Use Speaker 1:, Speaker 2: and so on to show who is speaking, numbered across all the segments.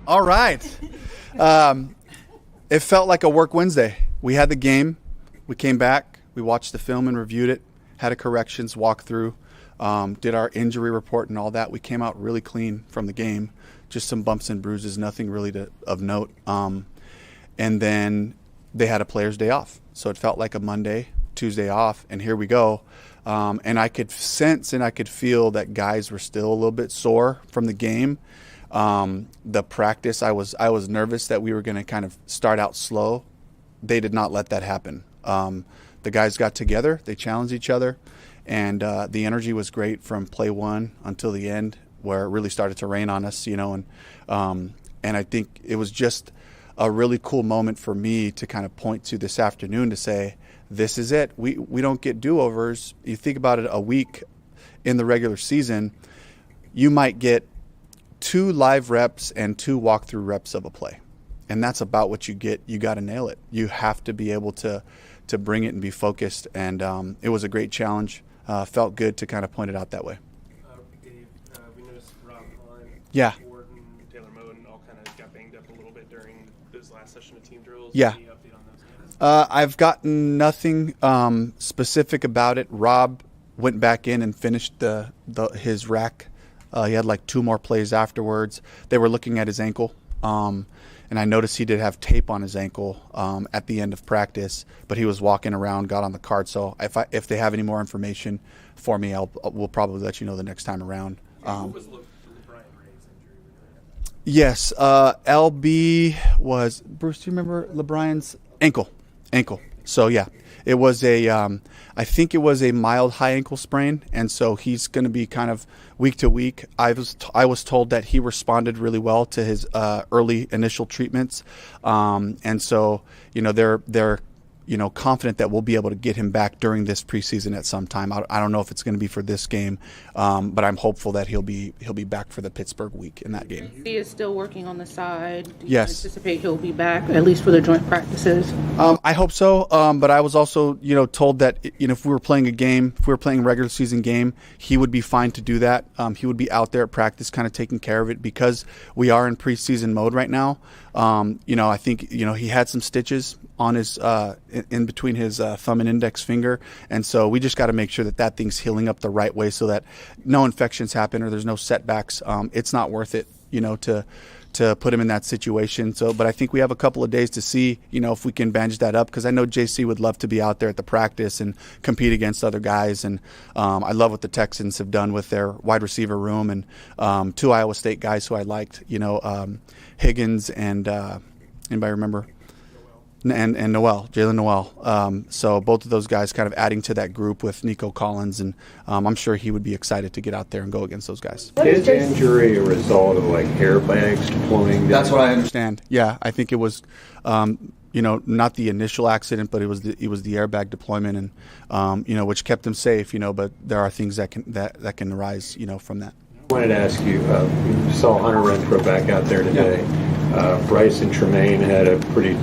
Speaker 1: All right. It felt like a work Wednesday. We had the game. We came back. We watched the film and reviewed it. Had a corrections walkthrough. Did our injury report and all that. We came out really clean from the game. Just some bumps and bruises, nothing really of note. And then they had a player's day off. So it felt like a Monday, Tuesday off, and here we go. And I could sense and I could feel that guys were still a little bit sore from the game. The practice, I was nervous that we were going to kind of start out slow. They did not let that happen. The guys got together, they challenged each other, and the energy was great from play one until the end, where it really started to rain on us, and I think it was just a really cool moment for me to kind of point to this afternoon to say, this is it. We don't get do-overs. You think about it, a week in the regular season, you might get 2 live reps and 2 walkthrough reps of a play. And that's about what you get. You got to nail it. You have to be able to bring it and be focused. And it was a great challenge. Felt good to kind of point it out that way.
Speaker 2: Dave, we noticed Rob Hahn,
Speaker 1: Yeah.
Speaker 2: Gordon, Taylor Moden all kind of got banged up a little bit during this last session of team drills.
Speaker 1: Yeah.
Speaker 2: Any update on those guys?
Speaker 1: I've gotten nothing specific about it. Rob went back in and finished his rack. He had like 2 more plays afterwards. They were looking at his ankle, and I noticed he did have tape on his ankle at the end of practice, but he was walking around, got on the cart. So if they have any more information for me, we'll probably let you know the next time around.
Speaker 2: What was LeBrian Ray's injury?
Speaker 1: Yes, LB was, Bruce, do you remember LeBrian's ankle? Ankle. So yeah, it was I think it was a mild high ankle sprain, and so he's going to be kind of week to week. I was told that he responded really well to his early initial treatments, and so they're confident that we'll be able to get him back during this preseason at some time. I don't know if it's going to be for this game, but I'm hopeful that he'll be back for the Pittsburgh week in that game.
Speaker 3: He is still working on the side. Do you
Speaker 1: Yes.
Speaker 3: anticipate he'll be back, at least for the joint practices?
Speaker 1: I hope so, but I was also told that if we were playing a game, if we were playing a regular season game, he would be fine to do that. He would be out there at practice kind of taking care of it because we are in preseason mode right now. I think he had some stitches on his in between his thumb and index finger, and so we just got to make sure that thing's healing up the right way so that no infections happen or there's no setbacks. It's not worth it to put him in that situation. So, but I think we have a couple of days to see if we can bandage that up, because I know JC would love to be out there at the practice and compete against other guys, and I love what the Texans have done with their wide receiver room, and 2 Iowa State guys who I liked, Higgins and anybody remember? And Noel, Jalen Noel. So both of those guys kind of adding to that group with Nico Collins, and I'm sure he would be excited to get out there and go against those guys.
Speaker 4: Is injury a result of airbags deploying?
Speaker 1: That's what I understand. Yeah, I think it was, not the initial accident, but it was the airbag deployment, and which kept him safe. But there are things that can arise, from that.
Speaker 4: I wanted to ask you. You saw Hunter Renfrow back out there today. Yeah. Bryson Tremaine had a pretty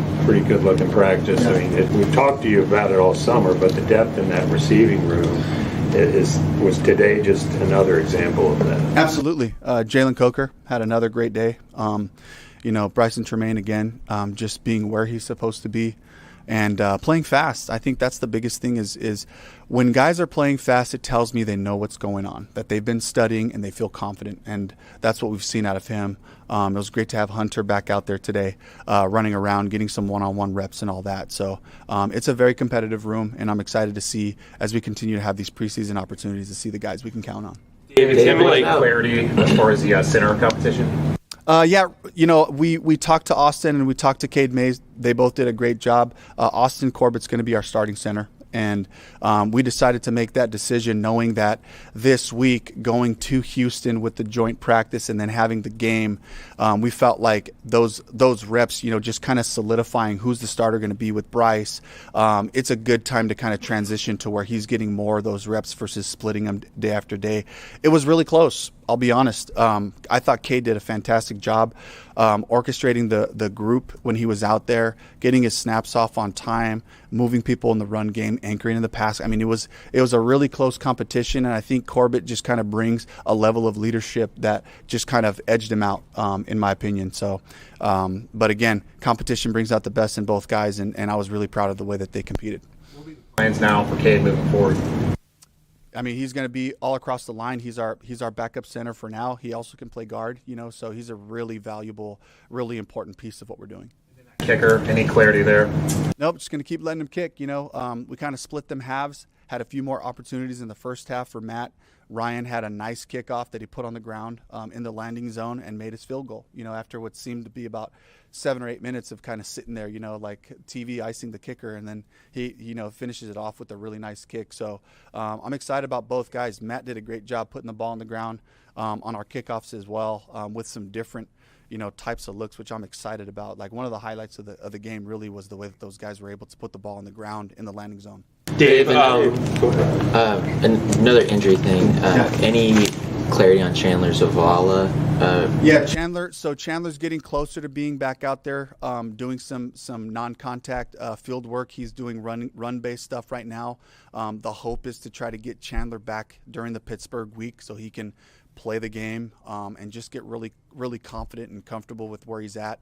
Speaker 4: good looking practice. Yeah. I mean, we've talked to you about it all summer, but the depth in that receiving room was today just another example of that.
Speaker 1: Absolutely. Jalen Coker had another great day. Bryson Tremaine again, just being where he's supposed to be and playing fast. I think that's the biggest thing is when guys are playing fast, it tells me they know what's going on, that they've been studying and they feel confident, and that's what we've seen out of him. It was great to have Hunter back out there today, running around, getting some one-on-one reps and all that. So it's a very competitive room, and I'm excited to see, as we continue to have these preseason opportunities, to see the guys we can count on.
Speaker 5: David, similarly clarity as far as the center competition?
Speaker 1: We talked to Austin and we talked to Cade Mays. They both did a great job. Austin Corbett's going to be our starting center. And we decided to make that decision knowing that this week, going to Houston with the joint practice and then having the game, we felt like those reps, just kind of solidifying who's the starter going to be with Bryce. It's a good time to kind of transition to where he's getting more of those reps versus splitting them day after day. It was really close. I'll be honest. I thought Cade did a fantastic job orchestrating the group when he was out there, getting his snaps off on time, moving people in the run game, anchoring in the pass. I mean, it was a really close competition, and I think Corbett just kind of brings a level of leadership that just kind of edged him out, in my opinion. So, but again, competition brings out the best in both guys, and I was really proud of the way that they competed.
Speaker 5: What will be the plans now for Cade moving forward?
Speaker 1: I mean, he's going to be all across the line. He's our backup center for now. He also can play guard, so he's a really valuable, really important piece of what we're doing.
Speaker 5: Kicker, any clarity there?
Speaker 1: Nope, just going to keep letting him kick. We kind of split them halves, had a few more opportunities in the first half for Matt. Ryan had a nice kickoff that he put on the ground in the landing zone and made his field goal, after what seemed to be about 7 or 8 minutes of kind of sitting there, like TV icing the kicker, and then he finishes it off with a really nice kick. So I'm excited about both guys. Matt did a great job putting the ball on the ground on our kickoffs as well, with some different types of looks, which I'm excited about. Like, one of the highlights of the game really was the way that those guys were able to put the ball on the ground in the landing zone.
Speaker 5: Dave,
Speaker 6: another injury thing. Any clarity on Chandler Zavala?
Speaker 1: Chandler. So Chandler's getting closer to being back out there, doing some non-contact field work. He's doing run-based stuff right now. The hope is to try to get Chandler back during the Pittsburgh week so he can play the game and just get really, really confident and comfortable with where he's at.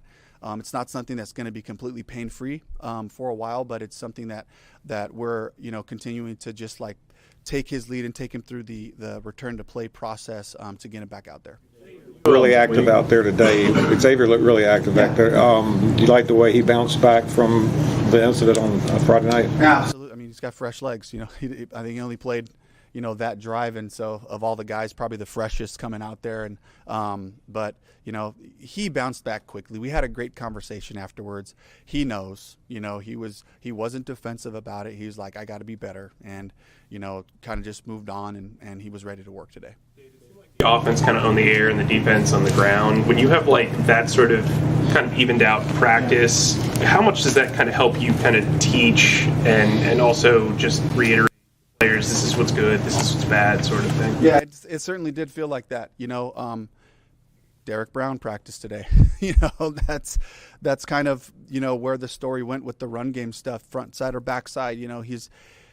Speaker 1: It's not something that's going to be completely pain-free for a while, but it's something that we're continuing to just take his lead and take him through the return to play process to get him back out there.
Speaker 7: Really active out there today. Xavier looked really active back there. Do you like the way he bounced back from the incident on Friday night?
Speaker 1: Yeah, absolutely. I mean, he's got fresh legs. I think he only played that drive. And so of all the guys, probably the freshest coming out there. And but he bounced back quickly. We had a great conversation afterwards. He knows, he wasn't defensive about it. He was like, I got to be better, and kind of just moved on, and he was ready to work today.
Speaker 2: The offense kind of on the air and the defense on the ground. When you have like that sort of kind of evened out practice, how much does that kind of help you kind of teach and also just reiterate players, this is what's good, this is what's bad, sort of thing?
Speaker 1: Yeah, it certainly did feel like that. Derek Brown practiced today. That's kind of where the story went with the run game stuff, front side or back side.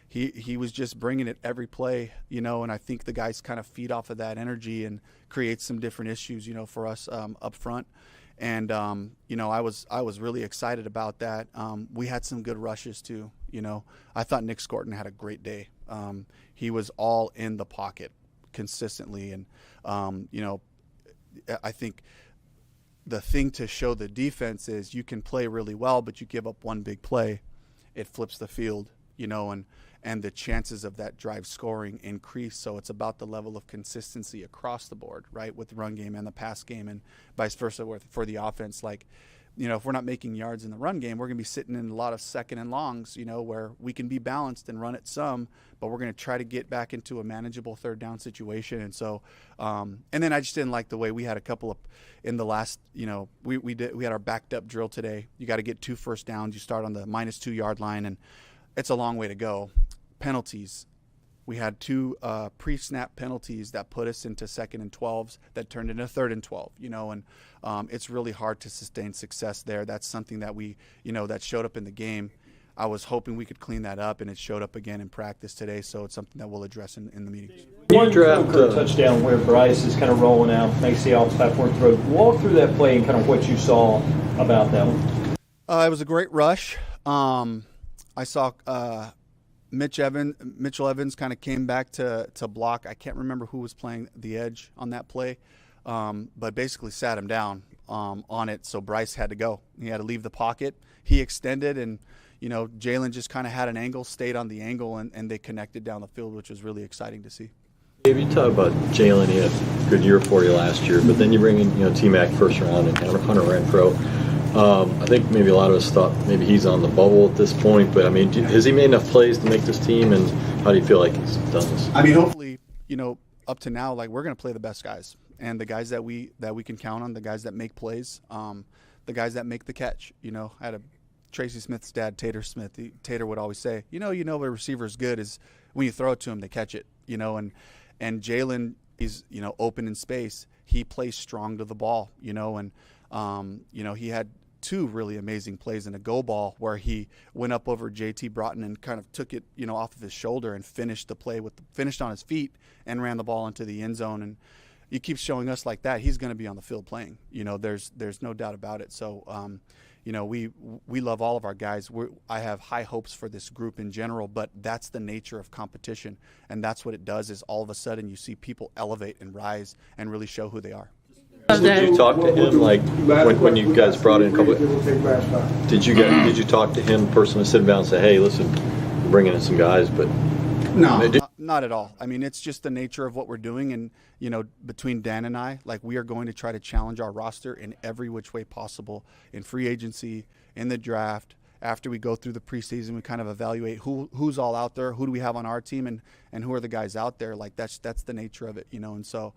Speaker 1: He was just bringing it every play, and I think the guys kind of feed off of that energy and create some different issues, for us up front. And I was really excited about that. We had some good rushes too. I thought Nick Scorton had a great day. He was all in the pocket consistently, and I think the thing to show the defense is you can play really well, but you give up one big play, it flips the field, and the chances of that drive scoring increase. So it's about the level of consistency across the board, right, with the run game and the pass game, and vice versa for the offense. Like, if we're not making yards in the run game, we're going to be sitting in a lot of second and longs, where we can be balanced and run it some, but we're going to try to get back into a manageable third down situation. And so, and then I just didn't like the way we had a couple of in the last, we had our backed up drill today. You got to get 2 first downs. You start on the -2 yard line, and it's a long way to go. Penalties. We had 2 pre-snap penalties that put us into 2nd and 12s that turned into 3rd and 12, and it's really hard to sustain success there. That's something that we, that showed up in the game. I was hoping we could clean that up, and it showed up again in practice today, so it's something that we'll address in the meetings.
Speaker 8: One draft touchdown where Bryce is kind of rolling out, makes the off-platform throw. Walk through that play and kind of what you saw about that one.
Speaker 1: It was a great rush. I saw Mitchell Evans kind of came back to block. I can't remember who was playing the edge on that play, but basically sat him down on it. So Bryce had to go. He had to leave the pocket. He extended, and Jalen just kind of had an angle, stayed on the angle, and they connected down the field, which was really exciting to see.
Speaker 9: Dave, you talk about Jalen. He had a good year for you last year, but then you bring in T-Mac first round and Hunter Renfro. I think maybe a lot of us thought maybe he's on the bubble at this point, but I mean, has he made enough plays to make this team, and how do you feel like he's done this?
Speaker 1: I mean, hopefully, up to now, like, we're going to play the best guys, and the guys that we can count on, the guys that make plays, the guys that make the catch. I had Tracy Smith's dad, Tater Smith. Tater would always say, a receiver is good is when you throw it to him, they catch it. And Jalen, he's open in space. He plays strong to the ball. And he had 2 really amazing plays in a go ball where he went up over JT Broughton and kind of took it, off of his shoulder and finished the play finished on his feet and ran the ball into the end zone. And you keep showing us like that, he's going to be on the field playing. There's no doubt about it. So, we love all of our guys. I have high hopes for this group in general, but that's the nature of competition, and that's what it does. Is all of a sudden you see people elevate and rise and really show who they are.
Speaker 9: Did you talk to him, like, when you guys brought in a couple? Did you talk to him personally, sit down and say, hey, listen, we're bringing in some guys, but
Speaker 1: no, not at all. I mean, it's just the nature of what we're doing, and between Dan and I, like, we are going to try to challenge our roster in every which way possible, in free agency, in the draft. After we go through the preseason, we kind of evaluate who's all out there, who do we have on our team, and who are the guys out there. Like, that's the nature of it, and so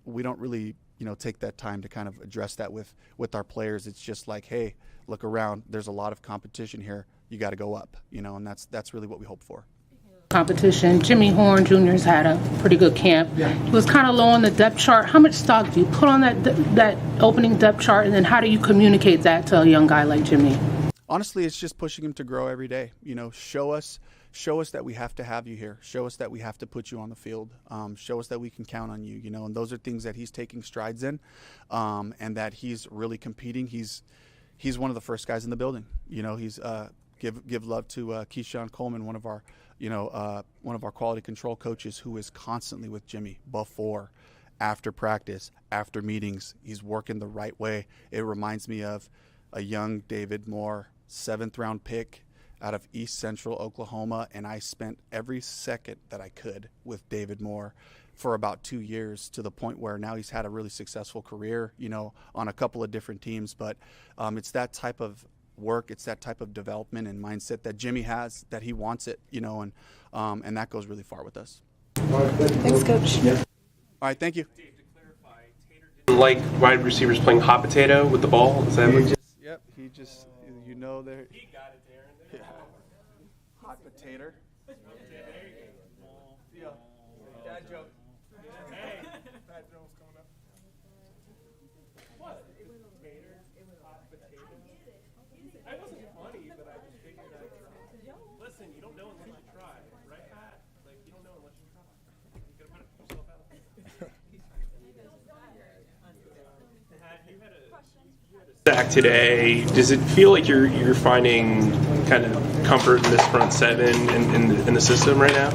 Speaker 1: we don't really take that time to kind of address that with our players. It's just like, hey, look around. There's a lot of competition here. You got to go up, and that's really what we hope for.
Speaker 3: Competition. Jimmy Horn Jr. has had a pretty good camp. Yeah. He was kind of low on the depth chart. How much stock do you put on that opening depth chart, and then how do you communicate that to a young guy like Jimmy?
Speaker 1: Honestly, it's just pushing him to grow every day. Show us that we have to have you here. Show us that we have to put you on the field. Show us that we can count on you. And those are things that he's taking strides in, and that he's really competing. He's one of the first guys in the building. He's give love to Keyshawn Coleman, one of our quality control coaches, who is constantly with Jimmy before, after practice, after meetings. He's working the right way. It reminds me of a young David Moore, 7th round pick, out of East Central Oklahoma, and I spent every second that I could with David Moore for about 2 years, to the point where now he's had a really successful career, on a couple of different teams. But it's that type of work, it's that type of development and mindset that Jimmy has, that he wants it, and that goes really far with us.
Speaker 10: Thanks, Coach.
Speaker 1: All right, thank you.
Speaker 2: Dave, to clarify, Tater didn't like wide receivers playing hot potato with the ball? Is that
Speaker 1: Yep, he just, there. He got it, Darren. Yeah. Hot potato. Yeah. Dad joke. Hey, Pat Jones coming up. What? It was Tater. It was hot potato. That wasn't funny, but I just figured I'd try. Listen, you don't know unless you try, right, Pat? Like, you don't know unless you try. You gotta put yourself out there. You had a sack today. Does it feel like you're finding kind of comfort in this front seven in the system right now?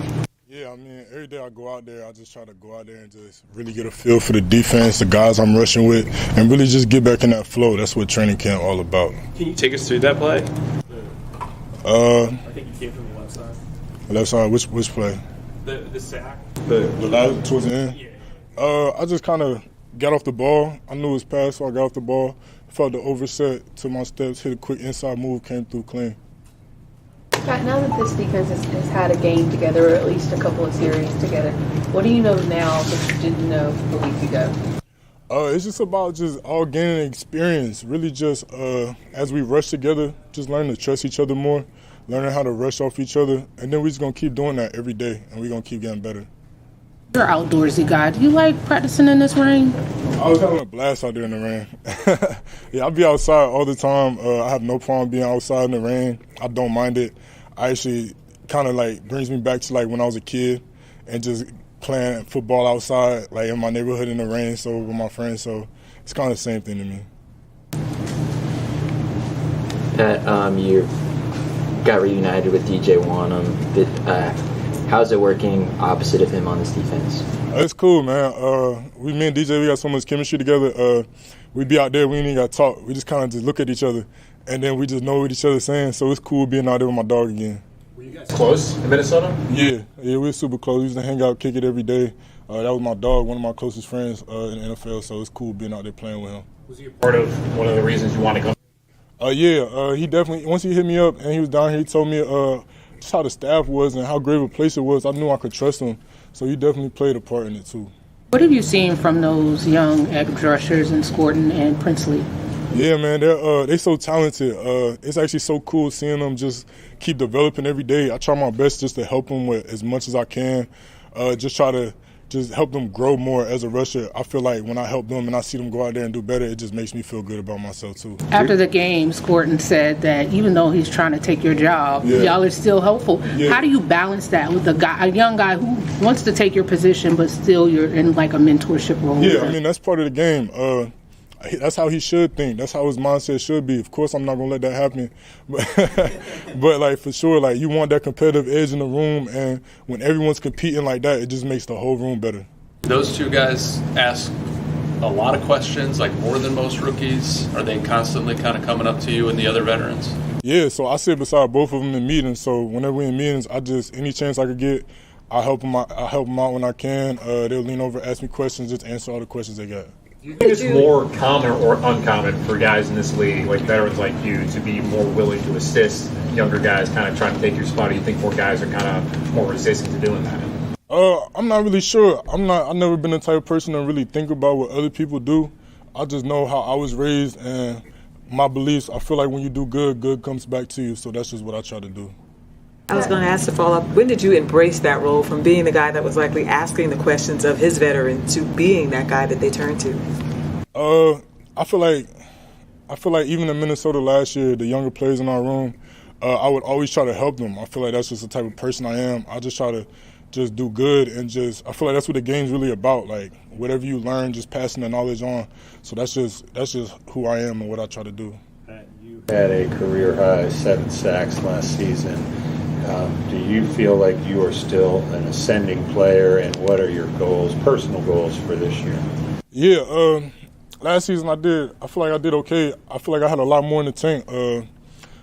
Speaker 11: Yeah, I mean, every day I go out there, I just try to go out there and just really get a feel for the defense, the guys I'm rushing with, and really just get back in that flow. That's what training camp all about.
Speaker 2: Can you take us through that play?
Speaker 11: I
Speaker 2: think you came from the left side.
Speaker 11: Left side, which play?
Speaker 2: The sack.
Speaker 11: The last towards the end? Yeah. I just kind of got off the ball. I knew it was pass, so I got off the ball. Felt the overset to my steps, hit a quick inside move, came through clean.
Speaker 10: Pat, now that this defense has had a game together, or at least a couple of series together, what do you know now that you didn't know a week ago?
Speaker 11: It's just about just all gaining experience. Really just as we rush together, just learning to trust each other more, learning how to rush off each other, and then we're just going to keep doing that every day, and we're going to keep getting better.
Speaker 3: You're an outdoorsy guy. Do you like practicing in this rain?
Speaker 11: I was having a blast out there in the rain. Yeah, I'll be outside all the time. I have no problem being outside in the rain. I don't mind it. I actually kind of brings me back to when I was a kid and just playing football outside in my neighborhood in the rain, so with my friends. So it's kind of the same thing to me.
Speaker 6: Pat, you got reunited with DJ Wanham. How's it working opposite of him on this defense?
Speaker 11: It's cool, man. Me and DJ, we got so much chemistry together. We be out there, we ain't even got to talk. We just kind of just look at each other, and then we just know what each other's saying. So it's cool being out there with my dog again.
Speaker 5: Were you guys close in Minnesota?
Speaker 11: Yeah, we were super close. We used to hang out, kick it every day. That was my dog, one of my closest friends in the NFL, so it's cool being out there playing with him.
Speaker 5: Was he a part of one of the reasons you want to go?
Speaker 11: He definitely, once he hit me up and he was down here, he told me just how the staff was and how great of a place it was. I knew I could trust him, so he definitely played a part in it too.
Speaker 3: What have you seen from those young edge rushers in Scorton and Princely?
Speaker 11: Yeah, man, they're so talented. It's actually so cool seeing them just keep developing every day. I try my best just to help them with as much as I can. Just try to help them grow more as a rusher. I feel like when I help them and I see them go out there and do better, it just makes me feel good about myself too.
Speaker 3: After the game, Scorton said that even though he's trying to take your job, y'all are still helpful. Yeah. How do you balance that with a young guy who wants to take your position, but still you're in a mentorship role?
Speaker 11: Yeah, I mean, that's part of the game. That's how he should think. That's how his mindset should be. Of course, I'm not going to let that happen. But for sure, you want that competitive edge in the room, and when everyone's competing like that, it just makes the whole room better.
Speaker 12: Those two guys ask a lot of questions, more than most rookies. Are they constantly kind of coming up to you and the other veterans?
Speaker 11: Yeah, so I sit beside both of them in meetings. So whenever we're in meetings, any chance I could get, I help them out when I can. They'll lean over, ask me questions, just answer all the questions they got.
Speaker 5: Do you think it's more common or uncommon for guys in this league, veterans like you, to be more willing to assist younger guys kind of trying to take your spot? Or do you think more guys are kind of more resistant to doing that?
Speaker 11: I'm not really sure. I've never been the type of person to really think about what other people do. I just know how I was raised and my beliefs. I feel like when you do good, good comes back to you. So that's just what I try to do.
Speaker 13: I was going to ask to follow up, when did you embrace that role from being the guy that was likely asking the questions of his veteran to being that guy that they turned to?
Speaker 11: I feel like even in Minnesota last year, the younger players in our room, I would always try to help them. I feel like that's just the type of person I am. I just try to just do good and I feel like that's what the game's really about. Whatever you learn, just passing the knowledge on. So that's just who I am and what I try to do.
Speaker 4: You had a career high 7 sacks last season. Do you feel like you are still an ascending player, and what are your goals, personal goals for this year?
Speaker 11: Yeah, last season I feel like I did okay. I feel like I had a lot more in the tank.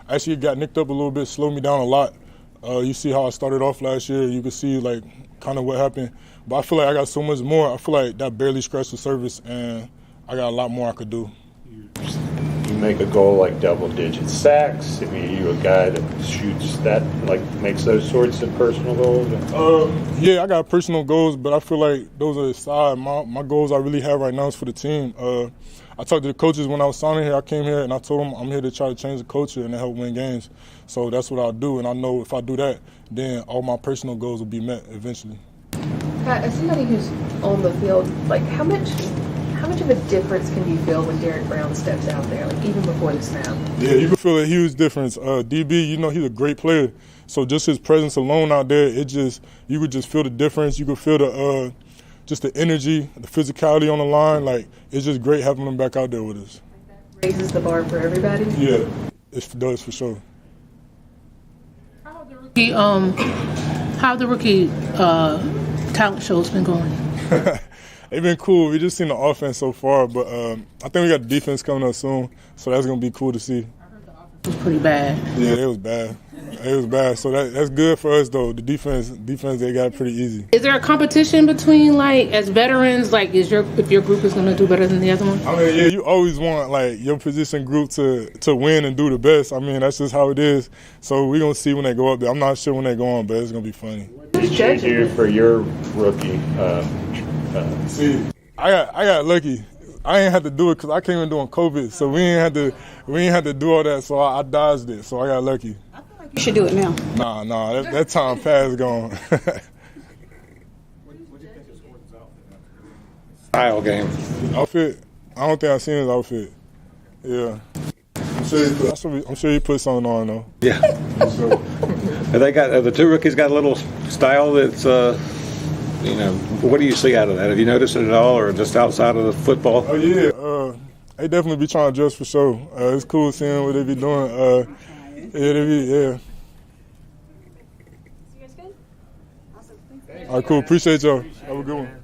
Speaker 11: actually got nicked up a little bit, slowed me down a lot. You see how I started off last year. You can see like kind of what happened. But I feel like I got so much more. I feel like that barely scratched the surface, and I got a lot more I could do.
Speaker 4: You make a goal like double-digit sacks. I mean, you a guy that shoots that, like makes those sorts of personal goals?
Speaker 11: Yeah, I got personal goals, but I feel like those are aside. My goals I really have right now is for the team. I talked to the coaches when I was signing here. I came here and I told them I'm here to try to change the culture and to help win games. So that's what I'll do, and I know if I do that, then all my personal goals will be met eventually.
Speaker 10: Pat, as somebody who's on the field, like how much of a difference can you feel when Derek Brown steps out there, like even before the snap?
Speaker 11: Yeah, you can feel a huge difference. DB, you know, he's a great player. So just his presence alone out there, you could just feel the difference. You could feel the just the energy, the physicality on the line. Like, it's just great having him back out there with us.
Speaker 10: Raises the bar for everybody?
Speaker 11: Yeah, it does for sure.
Speaker 3: How the rookie talent show's been going?
Speaker 11: It's been cool. We just seen the offense so far, but I think we got the defense coming up soon, so that's going to be cool to see.
Speaker 3: It was pretty bad.
Speaker 11: Yeah, it was bad. It was bad. So that's good for us, though. The defense, they got it pretty easy.
Speaker 3: Is there a competition between, like, as veterans, like, if your group is going to do better than the other one?
Speaker 11: I mean, yeah, you always want, like, your position group to win and do the best. I mean, that's just how it is. So we're going to see when they go up there. I'm not sure when they go on, but it's going to be funny.
Speaker 4: What did you do for your rookie?
Speaker 11: See, I got lucky. I ain't had to do it because I came in during COVID, so we ain't had to do all that. So I dodged it. So I got lucky.
Speaker 14: I feel like you should do it now.
Speaker 11: Nah, that time past gone.
Speaker 7: Style game.
Speaker 11: Outfit? I don't think I've seen his outfit. Yeah. I'm sure he put something on though.
Speaker 7: Yeah. Have the two rookies got a little style that's what do you see out of that? Have you noticed it at all, or just outside of the football?
Speaker 11: Oh yeah, they definitely be trying to dress for sure. It's cool seeing what they be doing. Yeah. All right, cool. Appreciate y'all. Have a good one.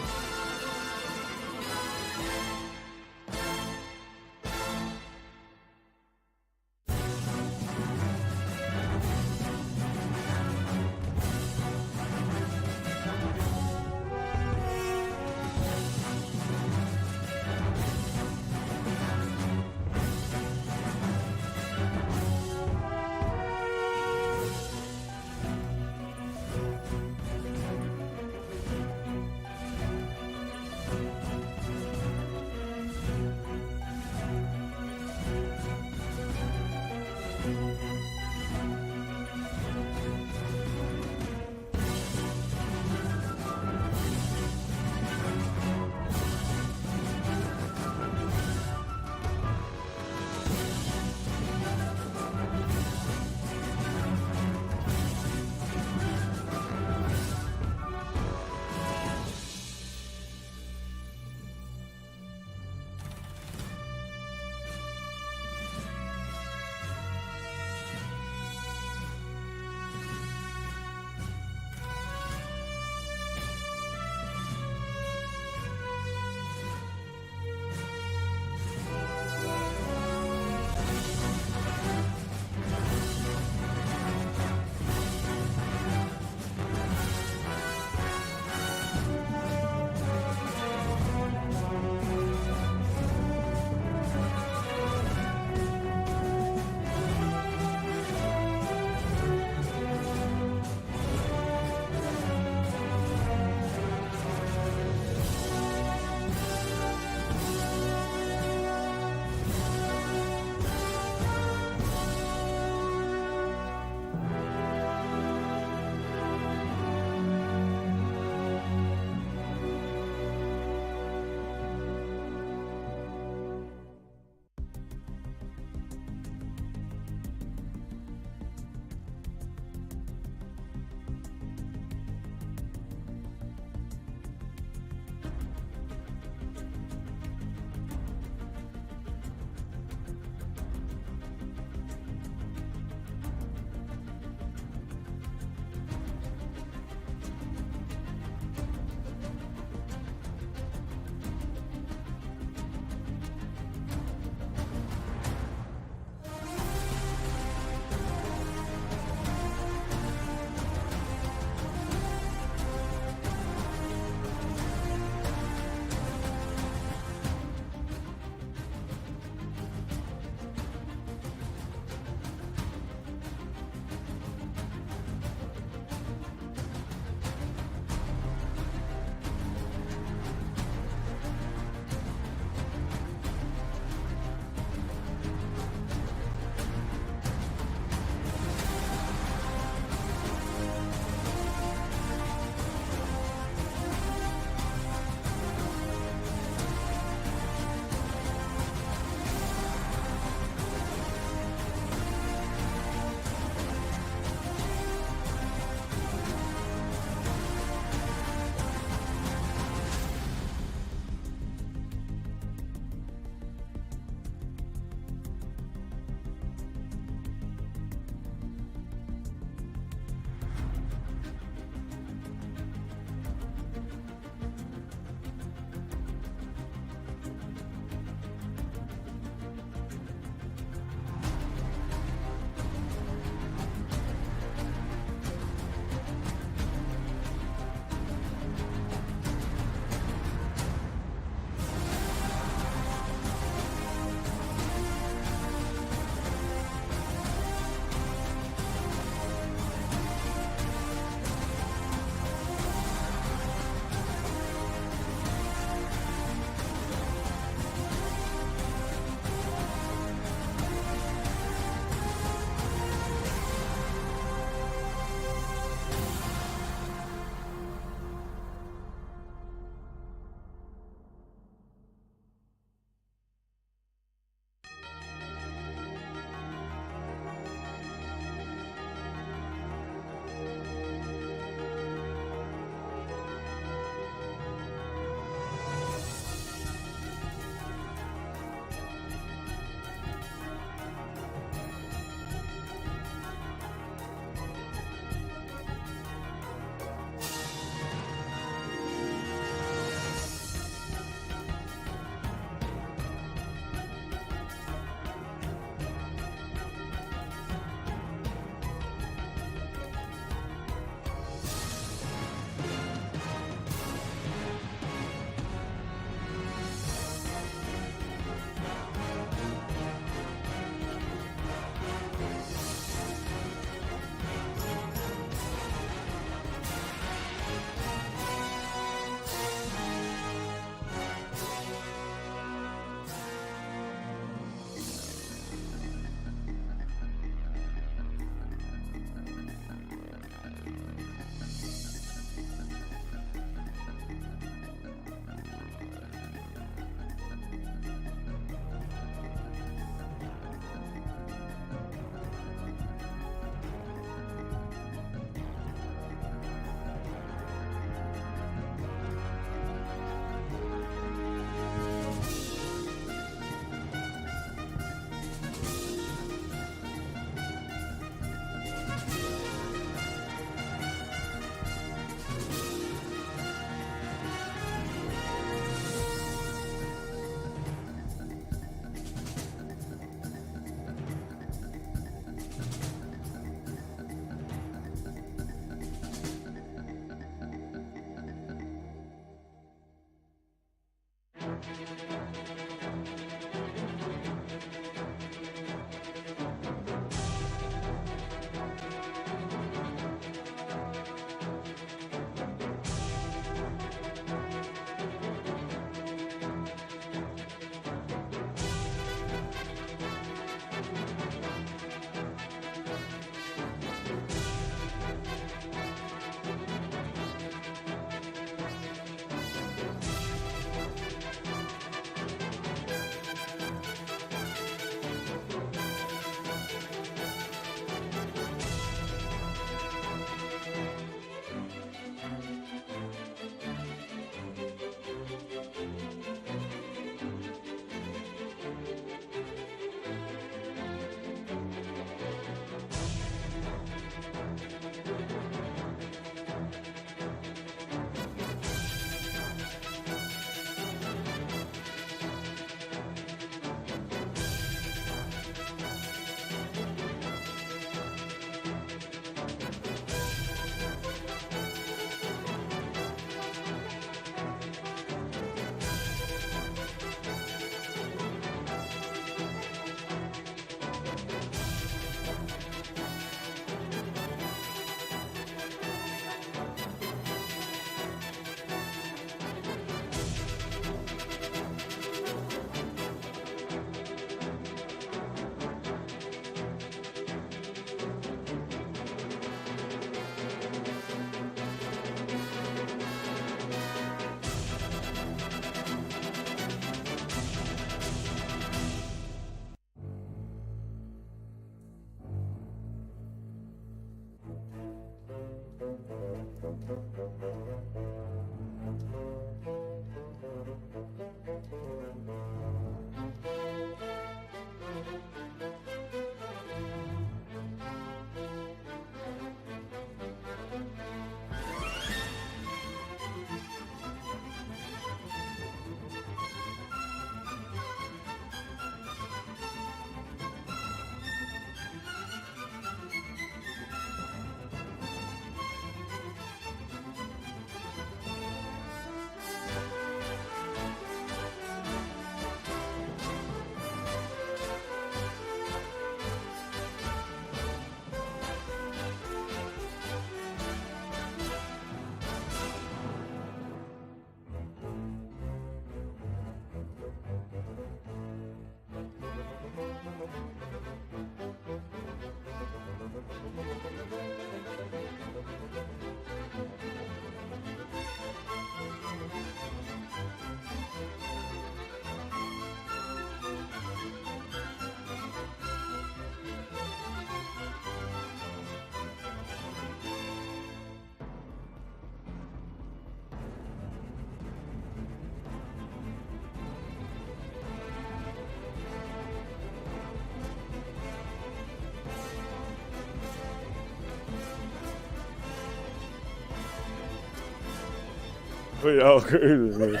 Speaker 14: Y'all crazy, man.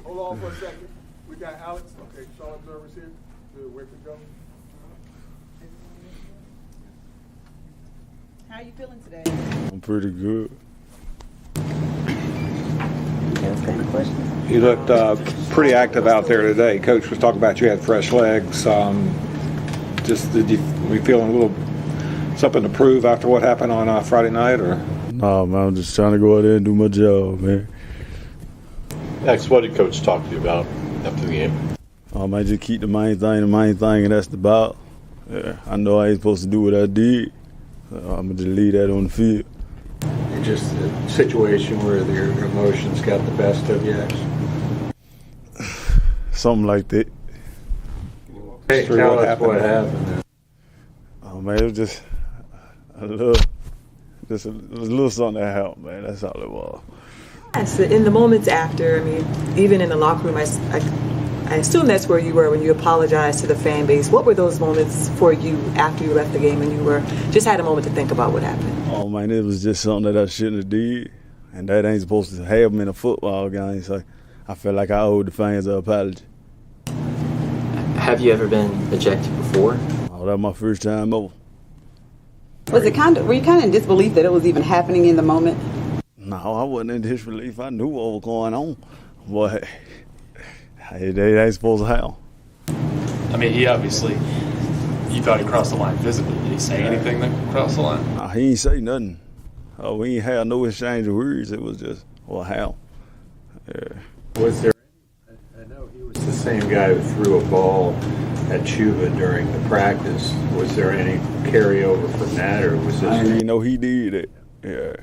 Speaker 11: Hold on for a second. We got Alex. Okay, Shaw observers here. Good. Wait for Joe.
Speaker 15: How are you feeling today?
Speaker 14: I'm pretty good.
Speaker 7: You looked pretty active out there today. Coach was talking about you had fresh legs. Just were you feeling a little something to prove after what happened on Friday night, or?
Speaker 14: No, man, I'm just trying to go out there and do my job, man.
Speaker 9: Next, what did Coach talk to you about after the game?
Speaker 14: I might just keep the main thing, and that's the ball. Yeah, I know I ain't supposed to do what I did. So I'm going to just leave that on the field.
Speaker 4: Just a situation where your emotions got the best of you.
Speaker 14: Something like that.
Speaker 4: Hey, tell us what happened.
Speaker 14: Oh, man, it was just a little something that happened, man. That's all it was.
Speaker 13: Yes, in the moments after, I mean, even in the locker room, I assume that's where you were when you apologized to the fan base. What were those moments for you after you left the game and you just had a moment to think about what happened?
Speaker 14: Oh, man, it was just something that I shouldn't have did, and that ain't supposed to happen in a football game, so I felt like I owed the fans an apology.
Speaker 6: Have you ever been ejected before?
Speaker 14: Oh, that was my first time over.
Speaker 15: Were you kind of in disbelief that it was even happening in the moment?
Speaker 14: No, I wasn't in disbelief. I knew what was going on, but they ain't supposed to have.
Speaker 12: I mean, he obviously, you thought he crossed the line physically. Did he say anything that crossed the line?
Speaker 14: No, he ain't say nothing. We ain't had no exchange of words. It was just, well, how? Yeah.
Speaker 4: Was there? I know he was the same guy who threw a ball at Chuba during the practice. Was there any carryover from that, or was this?
Speaker 14: I didn't even know he did it. Yeah.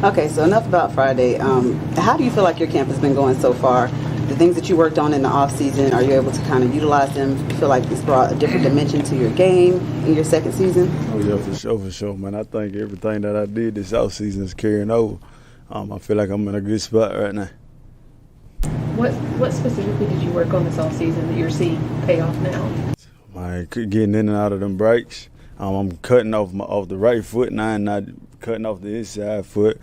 Speaker 15: Okay, so enough about Friday. How do you feel like your camp has been going so far? The things that you worked on in the off season, are you able to kind of utilize them? Do you feel like it's brought a different dimension to your game in your second season?
Speaker 14: Oh yeah, for sure, man. I think everything that I did this off season is carrying over. I feel like I'm in a good spot right now.
Speaker 10: What specifically did you work on this all season that you're seeing pay off now?
Speaker 14: Getting in and out of them breaks. I'm cutting off the right foot now and not cutting off the inside foot.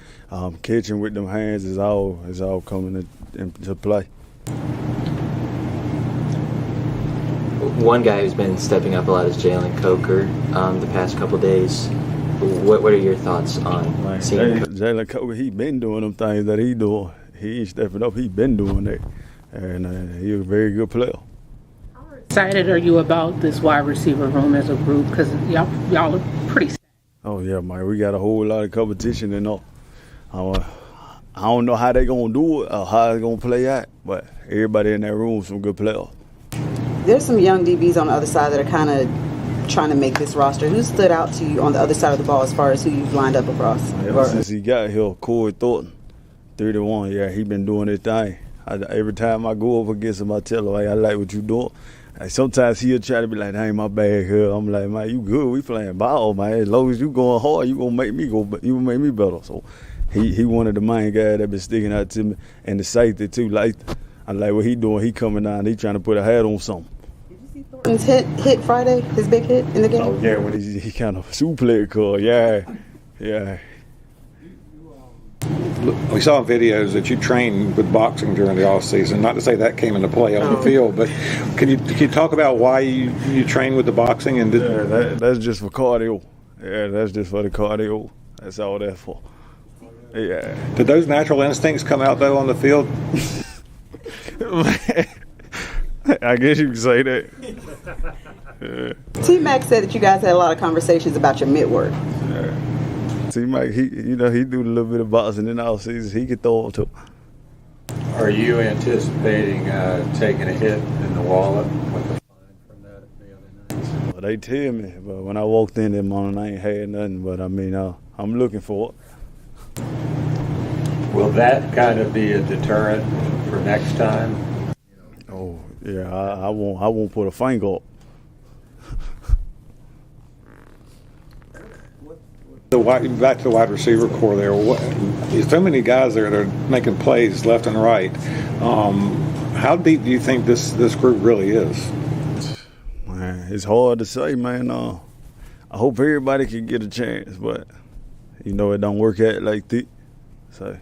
Speaker 14: Catching with them hands is all coming into play.
Speaker 6: One guy who's been stepping up a lot is Jalen Coker the past couple days. What are your thoughts on seeing
Speaker 14: Jalen Coker? He been doing them things that he doing. He ain't stepping up. He been doing that, and he's a very good player.
Speaker 3: How excited are you about this wide receiver room as a group? Because y'all are pretty.
Speaker 14: Oh yeah, man. We got a whole lot of competition and all. I don't know how they gonna do it or how it's gonna play out, but everybody in that room is some good players.
Speaker 15: There's some young DBs on the other side that are kind of trying to make this roster. Who stood out to you on the other side of the ball as far as who you've lined up across?
Speaker 14: Ever since he got here, Corey Thornton, 31, yeah, he been doing his thing. Every time I go up against him, I tell him, hey, I like what you doing. Sometimes he'll try to be like, that ain't my bag here. I'm like, man, you good. We playing ball, man. As long as you going hard, you gonna make me go. You gonna make me better. So he one of the main guys that been sticking out to me, and the safety too. Like I like what he doing. He coming down. He trying to put a hat on something.
Speaker 15: Did you see Thornton's hit Friday? His big hit in the game.
Speaker 14: Oh yeah, when he kind of suplex call. Yeah.
Speaker 7: We saw in videos that you trained with boxing during the off season. Not to say that came into play on the field, but can you talk about why you train with the boxing and
Speaker 14: that's just for cardio. Yeah, that's just for the cardio. That's all that's for. Yeah.
Speaker 7: Did those natural instincts come out though on the field?
Speaker 14: I guess you could say that. Yeah.
Speaker 15: T-Mac said that you guys had a lot of conversations about your mid work.
Speaker 14: Yeah. T-Mac, he do a little bit of boxing in the off season. He could throw it too.
Speaker 4: Are you anticipating taking a hit in the wallet with the fine from that the other night?
Speaker 14: Well, they tell me, but when I walked in that morning, I ain't had nothing. But I mean, I'm looking for it.
Speaker 4: Will that kind of be a deterrent for next time?
Speaker 14: Oh yeah, I won't put a finger up.
Speaker 7: Back to the wide receiver core there. There's so many guys there that are making plays left and right. How deep do you think this group really is?
Speaker 14: Man, it's hard to say, man. I hope everybody can get a chance, but it don't work out like that. So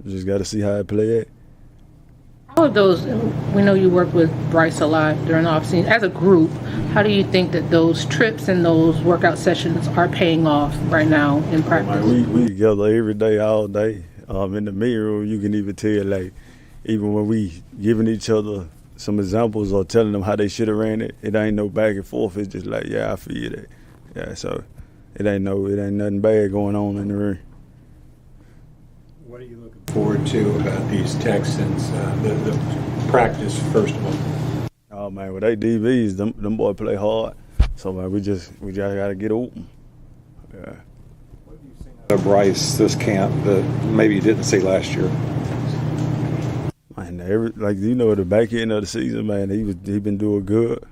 Speaker 14: Just got to see how it play out.
Speaker 3: How are those, we know you work with Bryce a lot during the offseason. As a group, how do you think that those trips and those workout sessions are paying off right now in practice?
Speaker 14: We together every day, all day. In the mirror, you can even tell, like, even when we giving each other some examples or telling them how they should have ran it, it ain't no back and forth. It's just like, yeah, I feel that. Yeah, so it ain't nothing bad going on in the ring.
Speaker 4: What are you looking forward to about these Texans, the practice, first of all?
Speaker 14: Oh, man, with they DBs, them boys play hard. So, man, we just got to get open. Yeah.
Speaker 7: Bryce this camp that maybe you didn't see last year?
Speaker 14: Man, at the back end of the season, man, he been doing good.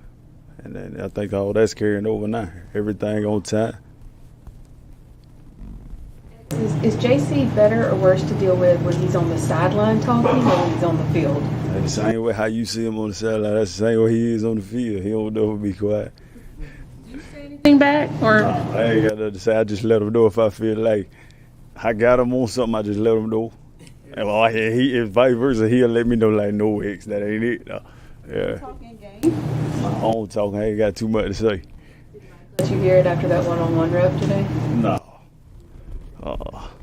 Speaker 14: And then I think all that's carrying over now. Everything on time.
Speaker 10: Is JC better or worse to deal with when he's on the sideline talking or when he's on the field?
Speaker 14: The same way how you see him on the sideline, that's the same way he is on the field. He don't never be quiet.
Speaker 3: Anything back? Or
Speaker 14: I ain't got nothing to say. I just let him know if I feel like I got him on something, I just let him know. And if vice versa, he'll let me know, like, no, X, that ain't it. Yeah.
Speaker 15: Talking game?
Speaker 14: I don't talk. I ain't got too much to say.
Speaker 10: Did you hear it after that one-on-one rep today?
Speaker 14: No.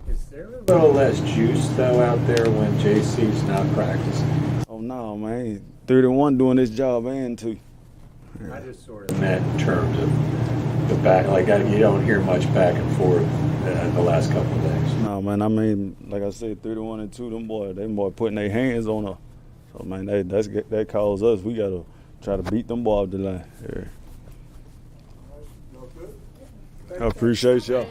Speaker 4: Is there a little less juice, though, out there when JC's not practicing?
Speaker 14: Oh, no, man. 31 doing this job and two.
Speaker 4: I just sort of meant in terms of the back, like you don't hear much back and forth the last couple of days.
Speaker 14: No, man, I mean, like I said, 31 and 2, them boys putting their hands on her. So, man, that calls us. We got to try to beat them boys off the line. Yeah. I appreciate y'all.